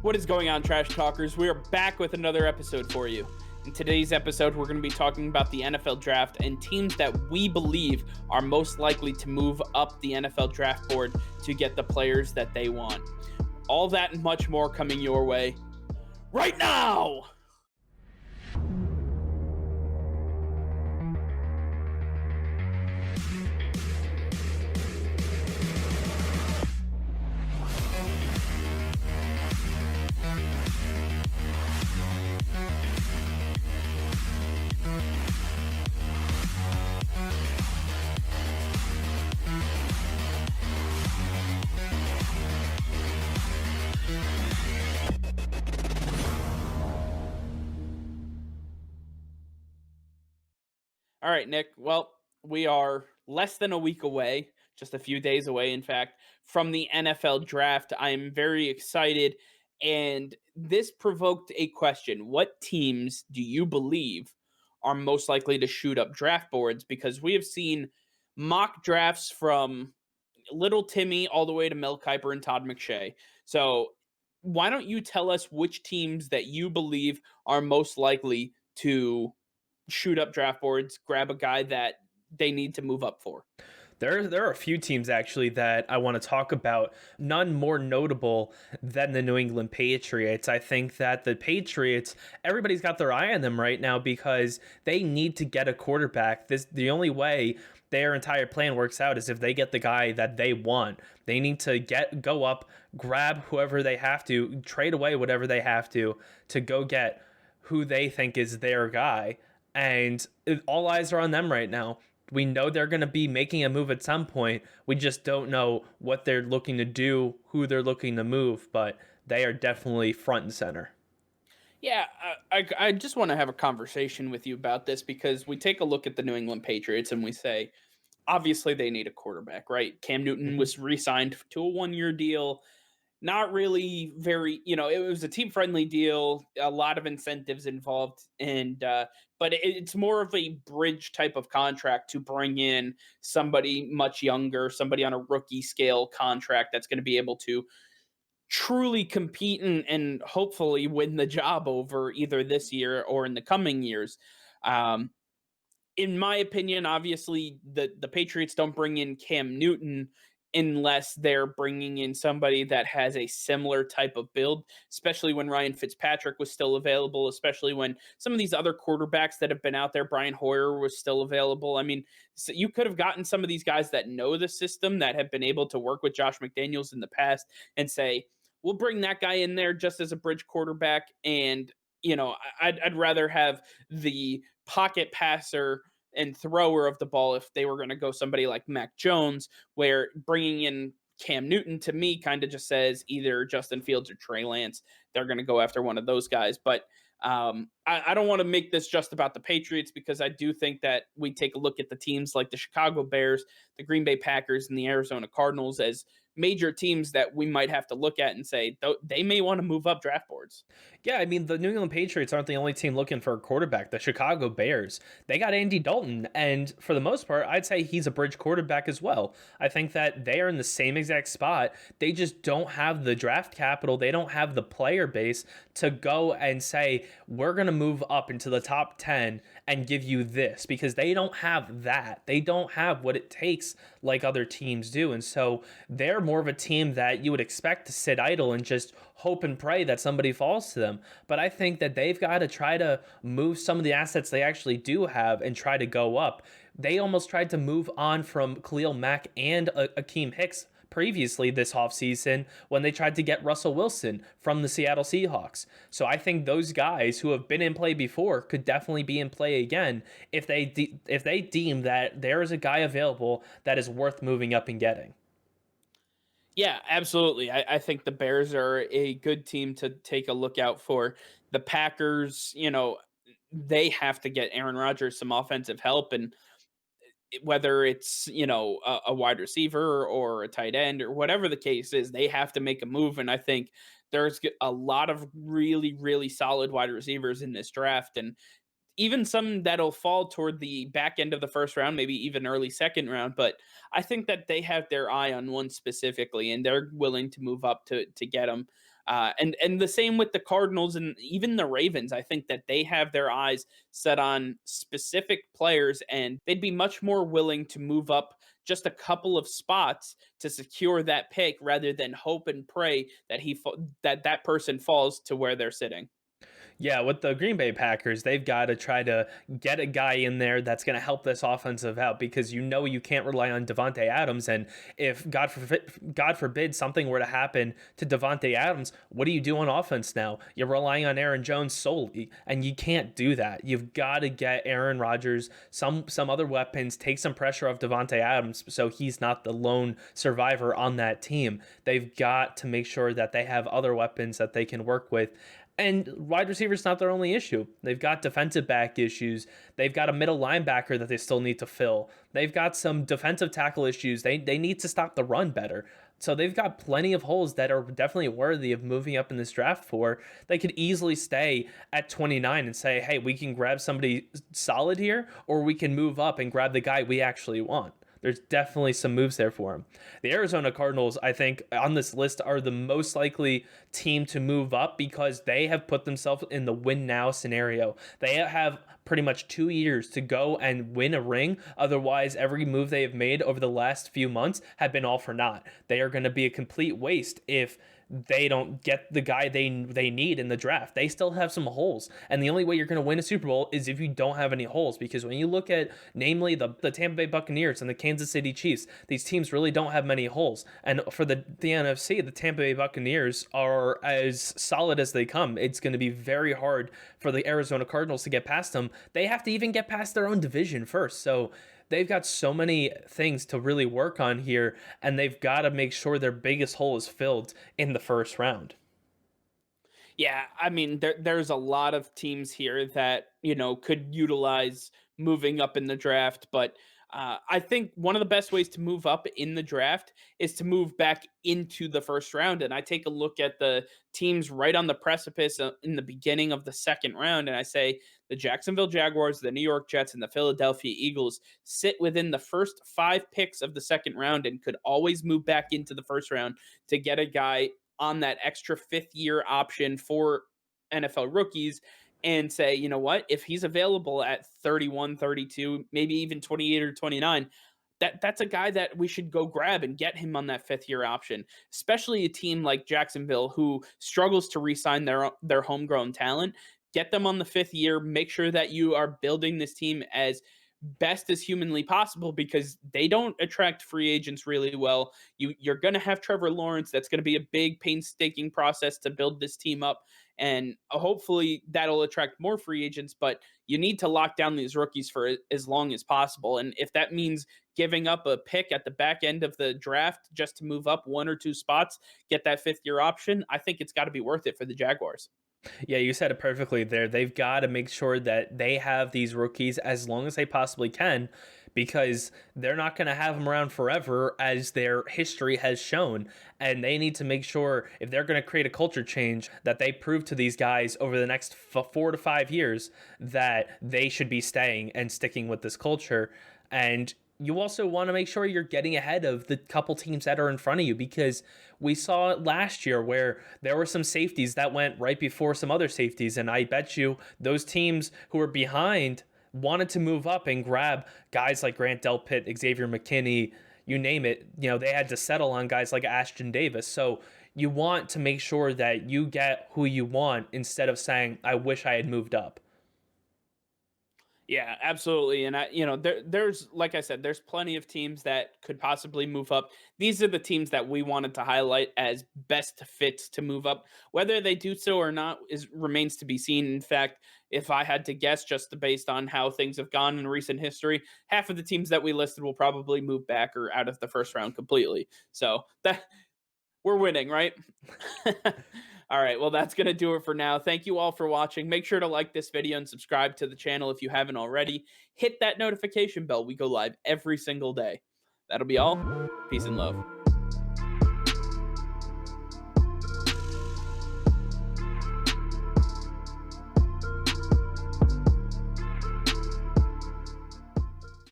What is going on, Trash Talkers? We are back with another episode for you. In today's episode, we're going to be talking about the NFL draft and teams that we believe are most likely to move up the NFL draft board to get the players that they want. All that and much more coming your way right now! All right, Nick. Well, we are less than a week away, just a few days away, in fact, from the NFL draft. I am very excited. And this provoked a question. What teams do you believe are most likely to shoot up draft boards? Because we have seen mock drafts from Little Timmy all the way to Mel Kiper and Todd McShay. So why don't you tell us which teams that you believe are most likely to shoot up draft boards, grab a guy that they need to move up for? There are a few teams actually that I want to talk about, none more notable than the New England Patriots. I think that the Patriots, everybody's got their eye on them right now because they need to get a quarterback. The only way their entire plan works out is if they get the guy that they want. They need to go up, grab whoever they have to, trade away whatever they have to go get who they think is their guy. And all eyes are on them right now. We know they're going to be making a move at some point. We just don't know what they're looking to do, who they're looking to move, but they are definitely front and center. Yeah, I just want to have a conversation with you about this because we take a look at the New England Patriots and we say, obviously they need a quarterback, right? Cam Newton Mhm. was re-signed to a one-year deal. Not really very, it was a team friendly deal, a lot of incentives involved, and but it's more of a bridge type of contract to bring in somebody much younger, somebody on a rookie scale contract that's going to be able to truly compete and hopefully win the job over either this year or in the coming years. Um, in my opinion, obviously the Patriots don't bring in Cam Newton unless they're bringing in somebody that has a similar type of build, especially when Ryan Fitzpatrick was still available, especially when some of these other quarterbacks that have been out there, Brian Hoyer was still available. I mean, so you could have gotten some of these guys that know the system, that have been able to work with Josh McDaniels in the past and say, we'll bring that guy in there just as a bridge quarterback. And, I'd rather have the pocket passer and thrower of the ball if they were going to go somebody like Mac Jones, where bringing in Cam Newton to me kind of just says either Justin Fields or Trey Lance. They're going to go after one of those guys. But I don't want to make this just about the Patriots because I do think that we take a look at the teams like the Chicago Bears, the Green Bay Packers, and the Arizona Cardinals as major teams that we might have to look at and say they may want to move up draft boards. Yeah, I mean, the New England Patriots aren't the only team looking for a quarterback. The Chicago Bears, they got Andy Dalton, and for the most part, I'd say he's a bridge quarterback as well. I think that they are in the same exact spot. They just don't have the draft capital. They don't have the player base to go and say, we're going to move up into the top 10 and give you this, because they don't have that. They don't have what it takes like other teams do. And so they're more of a team that you would expect to sit idle and just hope and pray that somebody falls to them. But I think that they've got to try to move some of the assets they actually do have and try to go up. They almost tried to move on from Khalil Mack and Akeem Hicks previously this offseason when they tried to get Russell Wilson from the Seattle Seahawks. So I think those guys who have been in play before could definitely be in play again if they deem that there is a guy available that is worth moving up and getting. Yeah, absolutely. I think the Bears are a good team to take a look out for. The Packers, they have to get Aaron Rodgers some offensive help. And whether it's, a wide receiver or a tight end or whatever the case is, they have to make a move. And I think there's a lot of really, really solid wide receivers in this draft. And even some that'll fall toward the back end of the first round, maybe even early second round. But I think that they have their eye on one specifically, and they're willing to move up to get them. And the same with the Cardinals and even the Ravens. I think that they have their eyes set on specific players, and they'd be much more willing to move up just a couple of spots to secure that pick rather than hope and pray that that person falls to where they're sitting. Yeah, with the Green Bay Packers, they've got to try to get a guy in there that's going to help this offensive out because you know you can't rely on Devontae Adams. And if God forbid something were to happen to Devontae Adams, what do you do on offense now? You're relying on Aaron Jones solely, and you can't do that. You've got to get Aaron Rodgers some other weapons, take some pressure off Devontae Adams so he's not the lone survivor on that team. They've got to make sure that they have other weapons that they can work with. And wide receiver's not their only issue. They've got defensive back issues. They've got a middle linebacker that they still need to fill. They've got some defensive tackle issues. They need to stop the run better. So they've got plenty of holes that are definitely worthy of moving up in this draft for. They could easily stay at 29 and say, hey, we can grab somebody solid here, or we can move up and grab the guy we actually want. There's definitely some moves there for him. The Arizona Cardinals, I think, on this list are the most likely team to move up because they have put themselves in the win now scenario. They have pretty much 2 years to go and win a ring. Otherwise, every move they have made over the last few months have been all for naught. They are going to be a complete waste if they don't get the guy they need in the draft. They still have some holes. And the only way you're going to win a Super Bowl is if you don't have any holes. Because when you look at, namely, the Tampa Bay Buccaneers and the Kansas City Chiefs, these teams really don't have many holes. And for the NFC, the Tampa Bay Buccaneers are as solid as they come. It's going to be very hard for the Arizona Cardinals to get past them. They have to even get past their own division first. So they've got so many things to really work on here, and they've got to make sure their biggest hole is filled in the first round. Yeah, I mean, there's a lot of teams here that, could utilize moving up in the draft, but I think one of the best ways to move up in the draft is to move back into the first round. And I take a look at the teams right on the precipice in the beginning of the second round, and I say the Jacksonville Jaguars, the New York Jets, and the Philadelphia Eagles sit within the first 5 picks of the second round and could always move back into the first round to get a guy on that extra fifth year option for NFL rookies and say, you know what, if he's available at 31, 32, maybe even 28 or 29, that's a guy that we should go grab and get him on that fifth year option, especially a team like Jacksonville who struggles to re-sign their homegrown talent. Get them on the fifth year, make sure that you are building this team as best as humanly possible because they don't attract free agents really well. You're going to have Trevor Lawrence. That's going to be a big painstaking process to build this team up, and hopefully that'll attract more free agents, but you need to lock down these rookies for as long as possible. And if that means giving up a pick at the back end of the draft just to move up 1 or 2 spots, get that fifth year option, I think it's got to be worth it for the Jaguars. Yeah, you said it perfectly there. They've got to make sure that they have these rookies as long as they possibly can because they're not going to have them around forever as their history has shown. And they need to make sure if they're going to create a culture change that they prove to these guys over the next 4 to 5 years that they should be staying and sticking with this culture. And you also want to make sure you're getting ahead of the couple teams that are in front of you because we saw it last year where there were some safeties that went right before some other safeties. And I bet you those teams who were behind wanted to move up and grab guys like Grant Delpit, Xavier McKinney, you name it. They had to settle on guys like Ashton Davis. So you want to make sure that you get who you want instead of saying, I wish I had moved up. Yeah, absolutely. And there's like I said, there's plenty of teams that could possibly move up. These are the teams that we wanted to highlight as best fits to move up. Whether they do so or not is remains to be seen. In fact, if I had to guess, just based on how things have gone in recent history, half of the teams that we listed will probably move back or out of the first round completely. So that we're winning, right? All right, well, that's going to do it for now. Thank you all for watching. Make sure to like this video and subscribe to the channel if you haven't already. Hit that notification bell. We go live every single day. That'll be all. Peace and love.